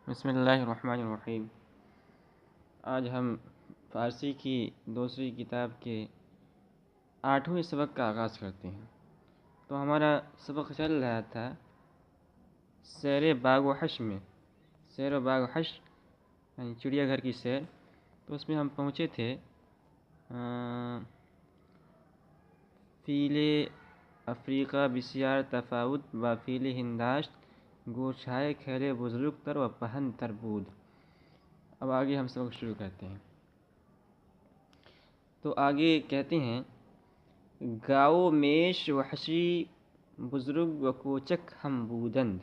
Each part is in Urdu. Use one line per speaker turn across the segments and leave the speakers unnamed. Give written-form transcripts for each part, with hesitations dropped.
بسم اللہ الرحمن الرحیم۔ آج ہم فارسی کی دوسری کتاب کے 8ویں سبق کا آغاز کرتے ہیں۔ تو ہمارا سبق چل رہا تھا سیر باغ و حش میں، سیر و باغ و حش یعنی چڑیا گھر کی سیر۔ تو اس میں ہم پہنچے تھے فیل افریقہ بسیار تفاوت و فیل ہنداشت گوشائے کھیلے بزرگ تر و پہن تر بود۔ اب آگے ہم سبق شروع کرتے ہیں۔ تو آگے کہتے ہیں گاؤ میش وحشی بزرگ و کوچک ہم بودند۔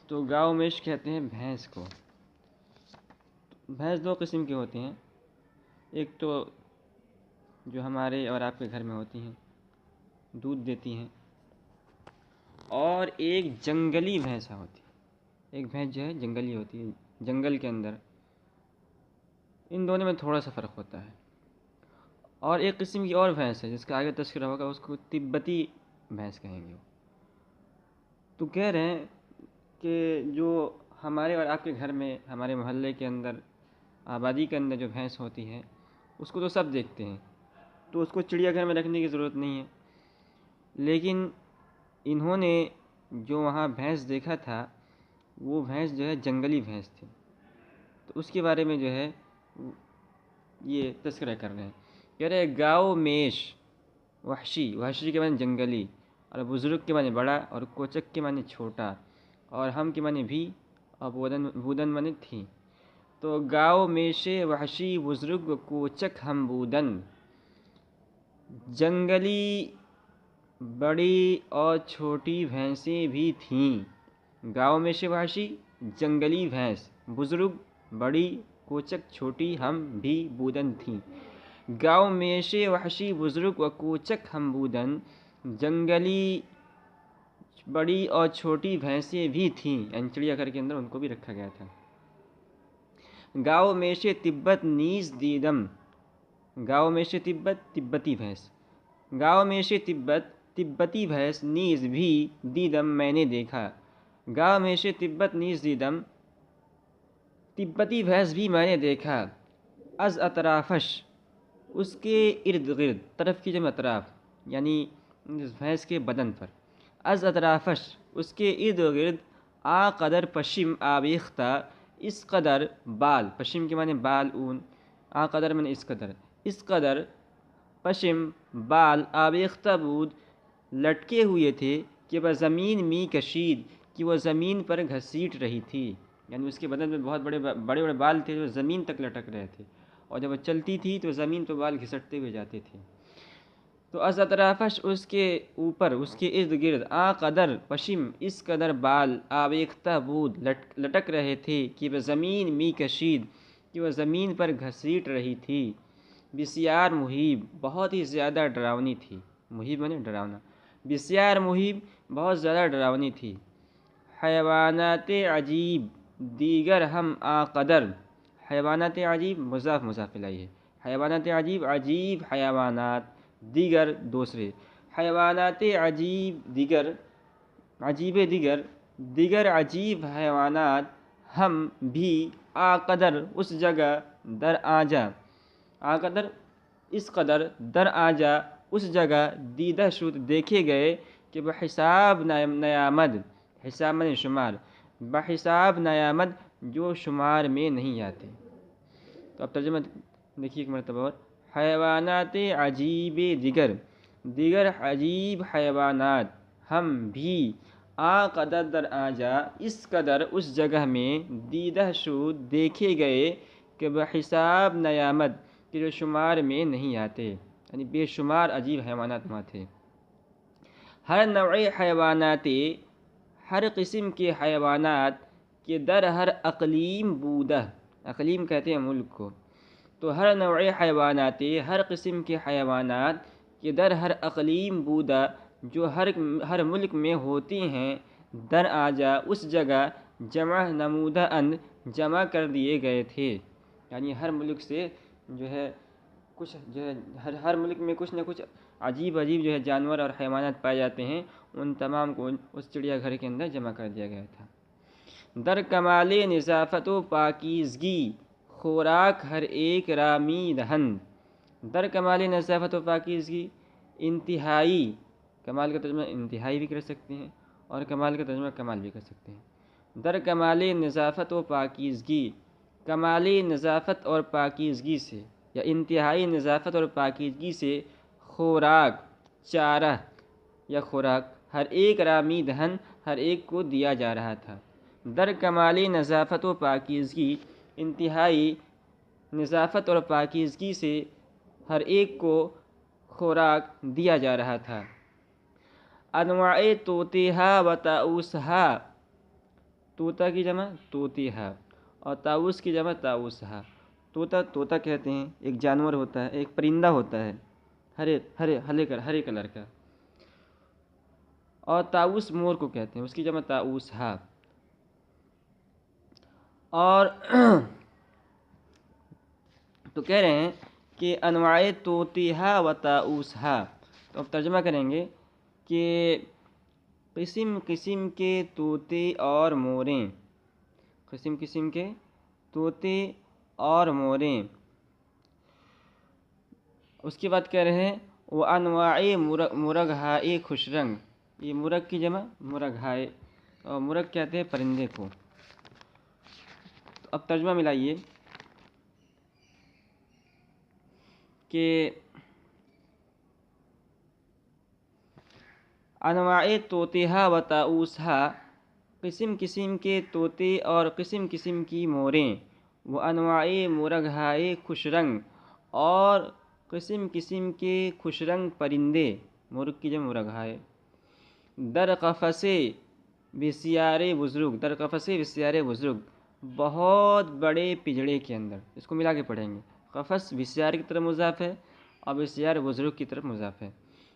تو گاؤ میش کہتے ہیں بھینس کو۔ بھینس دو قسم کے ہوتے ہیں، ایک تو جو ہمارے اور آپ کے گھر میں ہوتی ہیں، دودھ دیتی ہیں، اور ایک جنگلی بھینسا ہوتی ہے۔ ایک بھینس جو ہے جنگلی ہوتی ہے، جنگل کے اندر۔ ان دونوں میں تھوڑا سا فرق ہوتا ہے۔ اور ایک قسم کی اور بھینس ہے جس کا آگے تذکرہ ہوگا، اس کو تبتی بھینس کہیں گے۔ تو کہہ رہے ہیں کہ جو ہمارے اور آپ کے گھر میں، ہمارے محلے کے اندر، آبادی کے اندر جو بھینس ہوتی ہے اس کو تو سب دیکھتے ہیں، تو اس کو چڑیا گھر میں رکھنے کی ضرورت نہیں ہے۔ لیکن انہوں نے جو وہاں بھینس دیکھا تھا وہ بھینس جو ہے جنگلی بھینس تھی، تو اس کے بارے میں جو ہے یہ تذکرہ کر رہے ہیں۔ کہہ رہے ہیں گاؤ میش وحشی، وحشی کے معنی جنگلی، اور بزرگ کے معنی بڑا، اور کوچک کے معنی چھوٹا، اور ہم کے معنی بھی، اور بودن معنی تھی۔ تو گاؤ میش وحشی بزرگ کوچک ہم بودن، جنگلی بڑی اور چھوٹی بھینسیں بھی تھیں۔ گاؤ میش وحشی جنگلی بھینس، بزرگ بڑی، کوچک چھوٹی، ہم بھی بودن تھیں۔ گاؤ میش وحشی بزرگ و کوچک ہم بودن، جنگلی بڑی اور چھوٹی بھینسیں بھی تھیں، یعنی چڑیا گھر کے اندر ان کو بھی رکھا گیا تھا۔ گاؤ میش تبت نیز دیدم، گاؤ میش تبت تبتی بھینس، گاؤ میش تبت تبتی بھینس نیز بھی دیدم میں نے دیکھا۔ گاؤ میش تبت نیز دیدم، تبتی بھینس بھی میں نے دیکھا۔ از اطرافش، اس کے ارد گرد، طرف کی جمع اطراف، یعنی اس بھینس کے بدن پر۔ از اطرافش، اس کے ارد گرد، آ قدر پشم آویختہ، اس قدر بال، پشم کے معنی بال، اون، آ قدر معنی اس قدر پشم بال آویختہ بود، لٹکے ہوئے تھے، کہ وہ زمین می کشید، کہ وہ زمین پر گھسیٹ رہی تھی، یعنی اس کے بدن میں بہت بڑے بڑے بال تھے جو زمین تک لٹک رہے تھے، اور جب وہ چلتی تھی تو زمین پہ بال گھسٹتے ہوئے جاتے تھے۔ تو از اطرافش، اس کے اوپر، اس کے ارد گرد، آ قدر پشم، اس قدر بال، آویختہ بود، لٹک رہے تھے، کہ وہ زمین می کشید، کہ وہ زمین پر گھسیٹ رہی تھی۔ بسیار مہیب، بہت ہی زیادہ ڈراؤنی تھی، مہیب معنی ڈراؤنا، بسیار مہیب، بہت زیادہ ڈراؤنی تھی۔ حیوانات عجیب دیگر ہم آ قدر، حیوانات عجیب مضاف مضاف الیہ ہے، حیوانات عجیب، عجیب حیوانات، دیگر دوسرے، حیوانات عجیب دیگر، عجیب دیگر، دیگر عجیب حیوانات، ہم بھی آ قدر اس جگہ، در آجا، آ قدر اس قدر، در آجا اس جگہ، دیدہ شد دیکھے گئے، کہ بحساب نیامد، حساب میں شمار، بحساب نیامد جو شمار میں نہیں آتے۔ تو اب ترجمہ دیکھیے ایک مرتبہ اور، حیوانات عجیب دیگر، دیگر عجیب حیوانات، ہم بھی آ قدر در آجا اس قدر اس جگہ میں، دیدہ شد دیکھے گئے، کہ بحساب نیامد کہ جو شمار میں نہیں آتے، یعنی بے شمار عجیب حیوانات وہاں تھے۔ ہر نوع حیوانات، ہر قسم کے حیوانات، کہ در ہر اقلیم بودہ، اقلیم کہتے ہیں ملک کو، تو ہر نوع حیوانات، ہر قسم کے حیوانات، کہ در ہر اقلیم بودہ جو ہر ملک میں ہوتی ہیں، در آجا اس جگہ، جمع نمودہ ان جمع کر دیے گئے تھے، یعنی ہر ملک سے جو ہے کچھ جو ہے ہر ملک میں کچھ نہ کچھ عجیب جو ہے جانور اور حیوانات پائے جاتے ہیں، ان تمام کو اس چڑیا گھر کے اندر جمع کر دیا گیا تھا۔ در کمال نظافت و پاکیزگی خوراک ہر ایک رامی دہن. در کمال نظافت و پاکیزگی انتہائی، کمال کا ترجمہ انتہائی بھی کر سکتے ہیں اور کمال کا ترجمہ کمال بھی کر سکتے ہیں. در کمال نظافت و پاکیزگی، کمال نظافت اور پاکیزگی سے یا انتہائی نظافت اور پاکیزگی سے خوراک، چارہ یا خوراک ہر ایک رامی دہن ہر ایک کو دیا جا رہا تھا. در کمال نظافت و پاکیزگی، انتہائی نظافت اور پاکیزگی سے ہر ایک کو خوراک دیا جا رہا تھا. انواع توتیہا و طاؤسہا، طوطا کی جمع توتیہا اور طاؤس کی جمع طاؤسہا. طوطا کہتے ہیں ایک جانور ہوتا ہے، ایک پرندہ ہوتا ہے ہرے کلر کا، اور طاؤس مور کو کہتے ہیں، اس کی جمع طاؤسہا. اور تو کہہ رہے ہیں کہ انواع توتیہا و طاؤسہا، تو اب ترجمہ کریں گے کہ قسم قسم کے طوطے اور موریں، قسم قسم کے طوطے اور موریں. اس کے بعد کہہ رہے ہیں وہ انواع مرغہائے خوش رنگ، یہ مرغ کی جمع مرغہائے، اور مرغ کہتے ہیں پرندے کو. تو اب ترجمہ ملائیے کہ انواع توتیہا و طاؤسہا، قسم قسم کے طوطے اور قسم قسم کی موریں، وہ انواع مرغہائے خوش رنگ اور قسم قسم کے خوش رنگ پرندے، مرغ کی جمع مرغہائے. در قفس بسیار بزرگ، در قفس بسیار بزرگ، بہت بڑے پنجرے کے اندر. اس کو ملا کے پڑھیں گے. قفس بسیار کی طرف مضاف ہے اور بسیار بزرگ کی طرف مضاف ہے.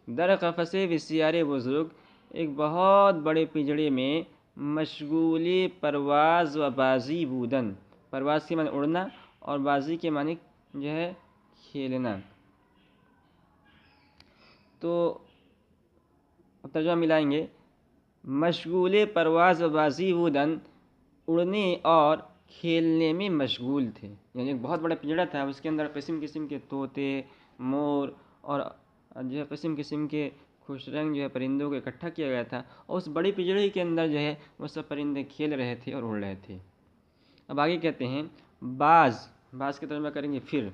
در قفس بسیار بزرگ، ایک بہت بڑے پنجرے میں مشغول پرواز و بازی بودن، پرواز کے معنی اڑنا اور بازی کے معنی جو ہے کھیلنا. تو اب ترجمہ ملائیں گے، مشغول پرواز و بازی بودن، اڑنے اور کھیلنے میں مشغول تھے. یعنی ایک بہت بڑا پنجرا تھا، اس کے اندر قسم قسم کے طوطے، مور اور جو ہے قسم قسم کے خوش رنگ جو ہے پرندوں کو اکٹھا کیا گیا تھا، اور اس بڑے پنجرے کے اندر جو ہے وہ سب پرندے کھیل رہے تھے اور اڑ رہے تھے. اب آگے کہتے ہیں باز کا ترجمہ کریں گے پھر.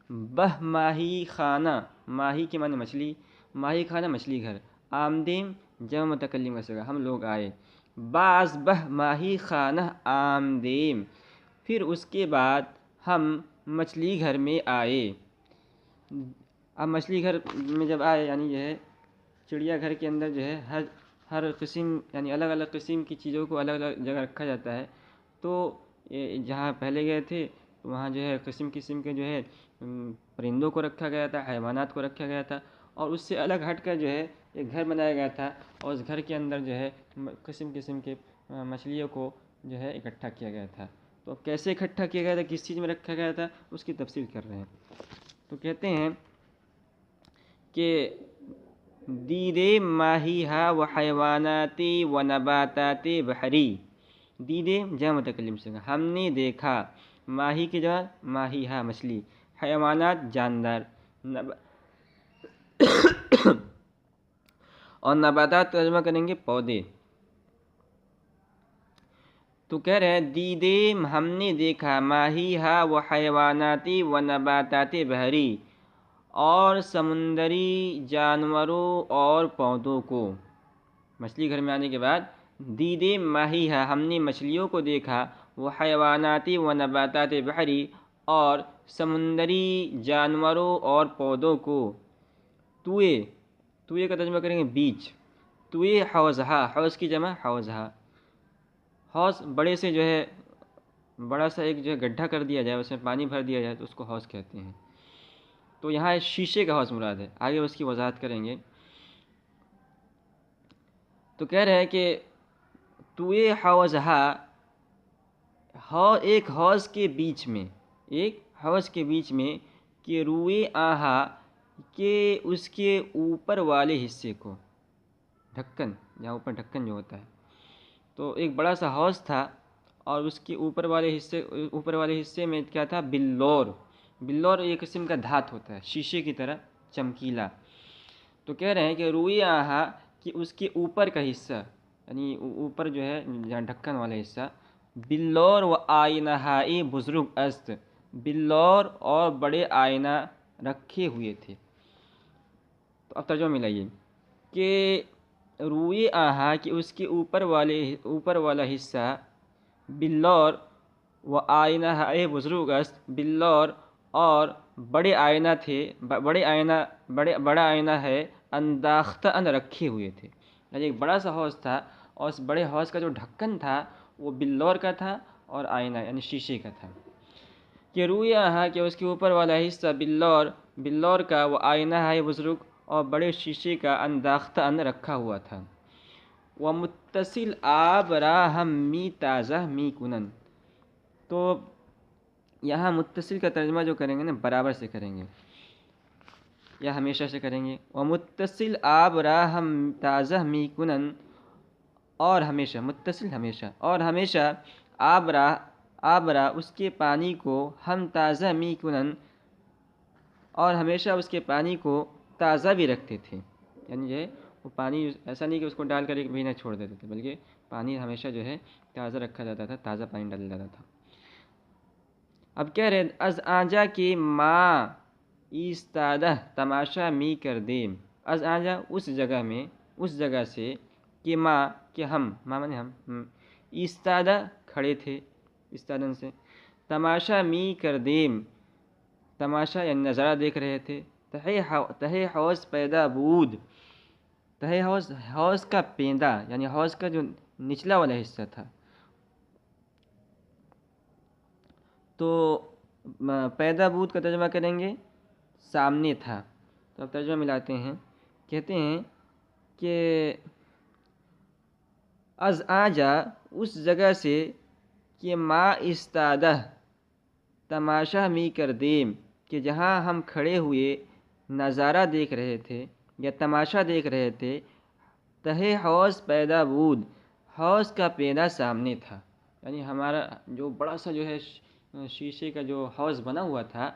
بہ ماہی خانہ، ماہی کے معنی مچھلی، ماہی خانہ مچھلی گھر. آمدیم جمع متکلم کا صیغہ، ہم لوگ آئے. باز بہ ماہی خانہ آمدیم، پھر اس کے بعد ہم مچھلی گھر میں آئے. اب مچھلی گھر میں جب آئے یعنی جو ہے چڑیا گھر کے اندر جو ہے ہر قسم یعنی الگ الگ قسم کی چیزوں کو الگ الگ جگہ رکھا جاتا ہے. تو جہاں پہلے گئے تھے وہاں جو ہے قسم قسم کے جو ہے پرندوں کو رکھا گیا تھا، حیوانات کو رکھا گیا تھا، اور اس سے الگ ہٹ کر جو ہے ایک گھر بنایا گیا تھا، اور اس گھر کے اندر جو ہے قسم قسم کے مچھلیوں کو جو ہے اکٹھا کیا گیا تھا. تو کیسے اکٹھا کیا گیا تھا، کس چیز میں رکھا گیا تھا، اس کی تفصیل کر رہے ہیں. تو کہتے ہیں کہ دیدے ماہی ہا و حیوانات و نباتات بحری. دیدے جمع متکلم سے ہم نے دیکھا، ماہی کی جمع ماہی ہا مچھلی، حیوانات جاندار، اور نباتات ترجمہ کریں گے پودے. تو کہہ رہے ہیں دیدے ہم نے دیکھا، ماہی ہا و حیواناتی و نباتات بحری، اور سمندری جانوروں اور پودوں کو. مچھلی گھر میں آنے کے بعد دیدے ماہی ہا، ہم نے مچھلیوں کو دیکھا، وہ حیواناتی و نباتات بحری، اور سمندری جانوروں اور پودوں کو. توئے کا ترجمہ کریں گے بیچ. توئے حوضہا، حوض کی جمع حوضہا. حوض بڑے سے جو ہے بڑا سا ایک جو ہے گڈھا کر دیا جائے، اس میں پانی بھر دیا جائے تو اس کو حوض کہتے ہیں. تو یہاں شیشے کا حوض مراد ہے، آگے اس کی وضاحت کریں گے. تو کہہ رہے ہیں کہ توئے حوضہا، ایک حوض کے بیچ میں، ایک حوض کے بیچ میں، کہ روئے آہا، کہ اس کے اوپر والے حصے کو، ڈھکن، جہاں اوپر ڈھکن جو ہوتا ہے، تو ایک بڑا سا حوض تھا اور اس کے اوپر والے حصے میں کیا تھا؟ بلور. بلور ایک قسم کا دھات ہوتا ہے، شیشے کی طرح چمکیلا. تو کہہ رہے ہیں کہ روئی آہا کہ اس کے اوپر کا حصہ، یعنی اوپر جو ہے جہاں ڈھکن والا حصہ، بلور و آئینہائی بزرگ است، بلور اور بڑے آئینہ رکھے ہوئے تھے. تو اب ترجمہ ملائیے کہ روئی آہا کہ اس کے اوپر والا حصہ، بلور و آئینہ ہے بزرگ است، بلور اور بڑے آئینہ تھے، بڑا آئینہ ہے، انداختہ ان رکھے ہوئے تھے. یعنی ایک بڑا سا حوض تھا اور اس بڑے حوض کا جو ڈھکن تھا وہ بلور کا تھا اور آئینہ یعنی شیشے کا تھا. کہ روئی آہا کہ اس کے اوپر والا حصہ بلور کا، وہ آئینہ ہے بزرگ اور بڑے شیشے کا، انداختہ ان رکھا ہوا تھا. ومتصل آب را ہم می تازہ می کنن. تو یہاں متصل کا ترجمہ جو کریں گے نا برابر سے کریں گے یا ہمیشہ سے کریں گے. ومتصل آب را ہم تازہ می کنن، اور ہمیشہ، متصل ہمیشہ، اور ہمیشہ آب را اس کے پانی کو، ہم تازہ می کنن اور ہمیشہ اس کے پانی کو تازہ بھی رکھتے تھے. یعنی جو ہے وہ پانی ایسا نہیں کہ اس کو ڈال کر ایک مہینہ چھوڑ دیتے تھے، بلکہ پانی ہمیشہ جو ہے تازہ رکھا جاتا تھا، تازہ پانی ڈالا جاتا تھا. اب کہہ رہے از آنجا کی ماں ایستادہ تماشا می کر دیم. از آنجا اس جگہ سے، کہ ماں کہ ہم، ماں مانے ہم، ایستادہ کھڑے تھے، استادن سے، تماشا می کر دیم تماشا یعنی نظارہ دیکھ رہے تھے. تہے حوض پیدا بود، تہے حوض کا پیندہ یعنی حوض کا جو نچلا والا حصہ تھا. تو پیدا بود کا ترجمہ کریں گے سامنے تھا. تو اب ترجمہ ملاتے ہیں. کہتے ہیں کہ از آجا اس جگہ سے، کہ ما استادہ تماشا می کر دیم کہ جہاں ہم کھڑے ہوئے نظارہ دیکھ رہے تھے یا تماشا دیکھ رہے تھے. تہے حوض پیدا بود، حوض کا پیدا سامنے تھا. یعنی ہمارا جو بڑا سا جو ہے شیشے کا جو حوض بنا ہوا تھا،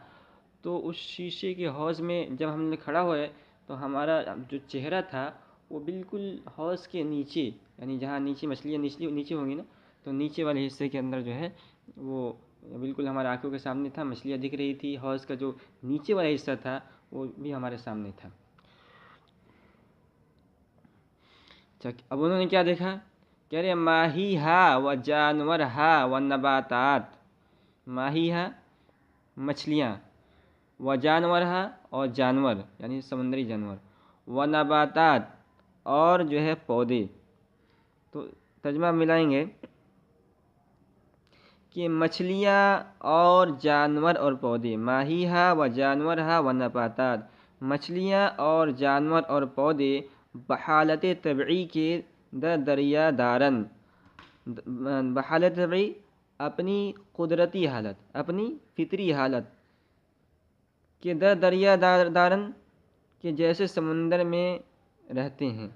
تو اس شیشے کے حوض میں جب ہم نے کھڑا ہوئے تو ہمارا جو چہرہ تھا وہ بالکل حوض کے نیچے، یعنی جہاں نیچے مچھلیاں نیچے ہوں گی نا، تو نیچے والے حصے کے اندر جو ہے وہ بالکل ہمارے آنکھوں کے سامنے تھا، مچھلیاں دکھ رہی تھی. حوض کا جو نیچے والا حصہ تھا وہ بھی ہمارے سامنے تھا. اب انہوں نے کیا دیکھا؟ کہہ رہے ماہی ہا و جانور ہا و نباتات. ماہی ہا مچھلیاں، و جانور ہا اور جانور یعنی سمندری جانور، و نباتات اور جو ہے پودے. تو ترجمہ ملائیں گے کہ مچھلیاں اور جانور اور پودے، ماہی ہا و جانور ہا و نباتات، مچھلیاں اور جانور اور پودے بحالت طبعی کے دریا دارن. بحالت طبعی اپنی قدرتی حالت، اپنی فطری حالت کہ دریا دارن کہ جیسے سمندر میں رہتے ہیں.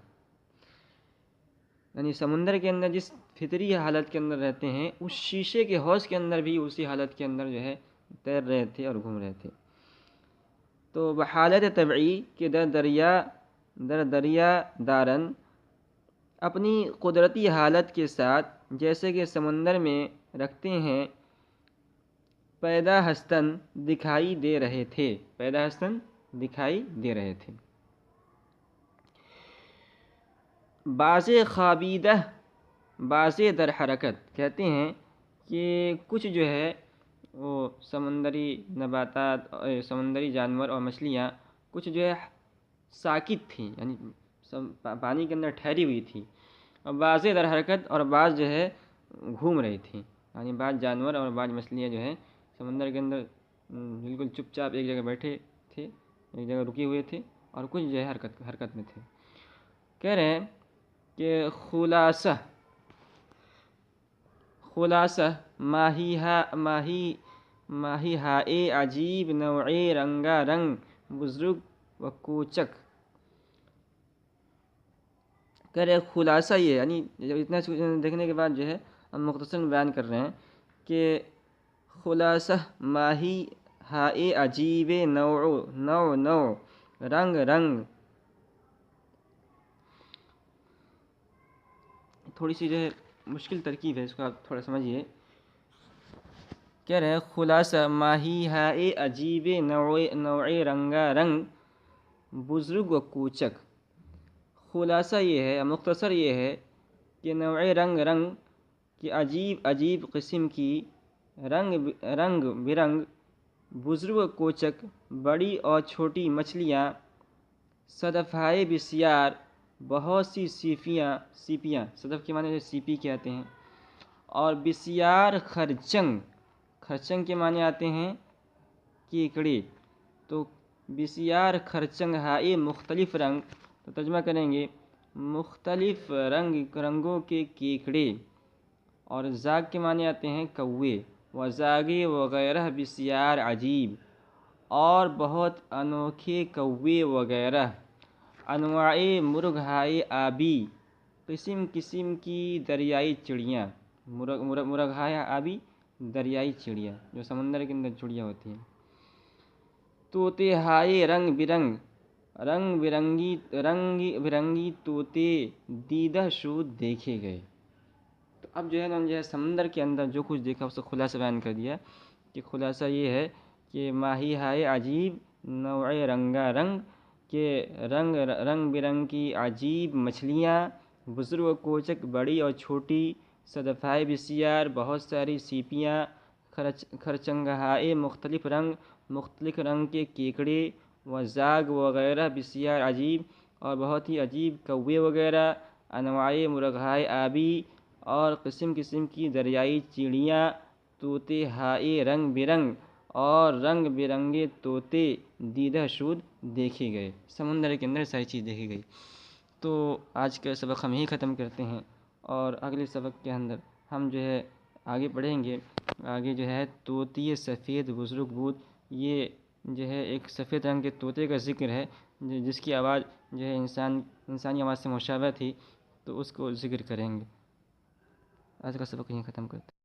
یعنی سمندر کے اندر جس فطری حالت کے اندر رہتے ہیں، اس شیشے کے حوض کے اندر بھی اسی حالت کے اندر جو ہے تیر رہے تھے اور گھوم رہے تھے. تو بحالت طبعی کہ دریا دارن اپنی قدرتی حالت کے ساتھ جیسے کہ سمندر میں رکھتے ہیں، پیدا ہستن دکھائی دے رہے تھے، پیدا ہستن دکھائی دے رہے تھے. باز خوابیدہ باز در حرکت. کہتے ہیں کہ کچھ جو ہے وہ سمندری نباتات، سمندری جانور اور مچھلیاں کچھ جو ہے ساکت تھیں، یعنی پانی کے اندر ٹھہری ہوئی تھی، اور باز در حرکت اور بعض جو ہے گھوم رہی تھیں. یعنی بعض جانور اور بعض مچھلیاں جو ہیں سمندر کے اندر بالکل چپ چاپ ایک جگہ بیٹھے تھے، ایک جگہ رکے ہوئے تھے، اور کچھ جو ہے حرکت میں تھے. کہہ رہے ہیں کہ خلاصہ ماہی ہائے عجیب نوعے رنگا رنگ بزرگ و کوچک. کہہ رہے خلاصہ یہ یعنی جب اتنا دیکھنے کے بعد جو ہے ہم مختصر بیان کر رہے ہیں کہ خلاصہ ماہی ہائے عجیب نوع نوع نوع رنگ رنگ. تھوڑی سی جو ہے مشکل ترکیب ہے، اس کو آپ تھوڑا سمجھیے. کہہ رہے ہیں خلاصہ ماہی ہائے عجیب نوع نوع رنگا رنگ بزرگ و کوچک. خلاصہ یہ ہے، مختصر یہ ہے کہ نوع رنگ رنگ کی عجیب عجیب قسم کی رنگ برنگ بزرگ و کوچک بڑی اور چھوٹی مچھلیاں، صدفہائے بسیار بہت سی سیپیاں صدف کے معنی سیپی کہتے ہیں، اور بسیار خرچنگ کے معنی آتے ہیں کیکڑے. تو بسیار خرچنگ ہائے مختلف رنگ، تو ترجمہ کریں گے مختلف رنگوں کے کیکڑے. اور زاگ کے معنی آتے ہیں کوے، وزاگے وغیرہ بسیار عجیب، اور بہت انوکھے کوے وغیرہ. انواع مرغ ہائے آبی قسم قسم کی دریائی چڑیاں. مرغ ہائے آبی دریائی چڑیا جو سمندر کے اندر چڑیا ہوتی ہیں. طوطے ہائے رنگ برنگی طوطے دیدہ شود دیکھے گئے. تو اب جو ہے نا سمندر کے اندر جو کچھ دیکھا اس کو خلاصہ بیان کر دیا کہ خلاصہ یہ ہے کہ ماہی ہائے عجیب نوع رنگا رنگ کے رنگ برنگ کی عجیب مچھلیاں، بزرگ و کوچک بڑی اور چھوٹی، صدفائے بسیار بہت ساری سیپیاں، خرچنگہائے مختلف رنگ کے کیکڑے، وزاگ وغیرہ بسیار عجیب اور بہت ہی عجیب کوے وغیرہ، انواع مرغہائے آبی اور قسم قسم کی دریائی چڑیاں، طوطے ہائے رنگ برنگ اور رنگ برنگے طوطے دیدہ شود دیکھے گئے. سمندر کے اندر ساری چیز دیکھی گئی. تو آج کا سبق ہم یہیں ختم کرتے ہیں، اور اگلے سبق کے اندر ہم جو ہے آگے پڑھیں گے. آگے جو ہے طوطی سفید بزرگ بود، یہ جو ہے ایک سفید رنگ کے طوطے کا ذکر ہے جس کی آواز جو ہے انسانی آواز سے مشابہ تھی، تو اس کو ذکر کریں گے. آج کا سبق یہیں ختم کرتے ہیں.